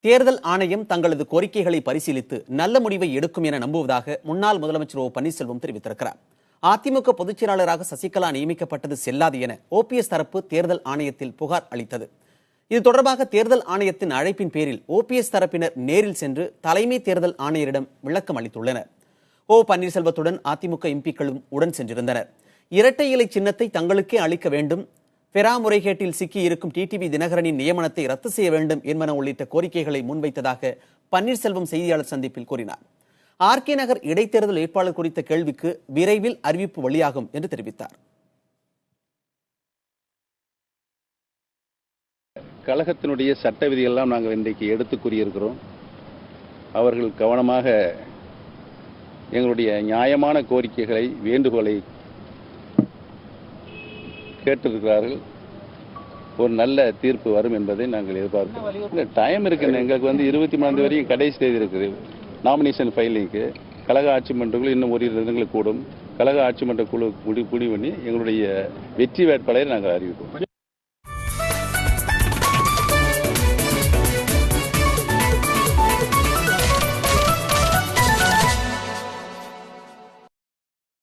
தேர்தல் ஆணையம் தங்களது கோரிக்கைகளை பரிசீலித்து நல்ல முடிவை எடுக்கும் என நம்புவதாக முன்னாள் முதலமைச்சர் பன்னீர்செல்வம் தெரிவித்திருக்கிறார். அதிமுக பொதுச் செயலாளராக சசிகலா நியமிக்கப்பட்டது செல்லாது என ஓபிஎஸ் தரப்பு தேர்தல் ஆணையத்தில் புகார் அளித்தது. இது தொடர்பாக தேர்தல் ஆணையத்தின் அழைப்பின் பேரில் ஓபிஎஸ் தரப்பினர் நேரில் சென்று தலைமை தேர்தல் ஆணையரிடம் விளக்கம் அளித்துள்ளனர். பன்னீர்செல்வத்துடன் அதிமுக எம்பிக்களும் உடன் சென்றிருந்தனர். இரட்டை இலை சின்னத்தை தங்களுக்கே அளிக்க வேண்டும், பெரா முறைகேட்டில் சிக்கியிருக்கும் டிடிவி தினகரனின் நியமனத்தை ரத்து செய்ய வேண்டும் என்பன உள்ளிட்ட கோரிக்கைகளை முன்வைத்ததாக பன்னீர்செல்வம் செய்தியாளர் சந்திப்பில் கூறினார். ஆர்கே நகர் இடைத்தேர்தல் வேட்பாளர் குறித்த கேள்விக்கு விரைவில் அறிவிப்பு வெளியாகும் என்று தெரிவித்தார். கழகத்தினுடைய சட்ட விதியெல்லாம் நாங்கள் இன்றைக்கு எடுத்து கூறியிருக்கிறோம். அவர்கள் கவனமாக எங்களுடைய நியாயமான கோரிக்கைகளை, வேண்டுகோளை கேட்டிருக்கிறார்கள். ஒரு நல்ல தீர்ப்பு வரும் என்பதை நாங்கள் எதிர்பார்க்கிறோம். டைம் இருக்கு, எங்களுக்கு 23 வரைக்கும் கடைசி தேதி இருக்குது நாமினேஷன் ஃபைலிங்க்கு. கழக ஆட்சி மன்றங்கள் இன்னும் ஒரு 2 தினங்களுக்கு கூடும். கழக ஆட்சி மன்ற குழு முடிவு பண்ணி எங்களுடைய வெற்றி வேட்பாளரை நாங்கள் அறிவிப்போம்.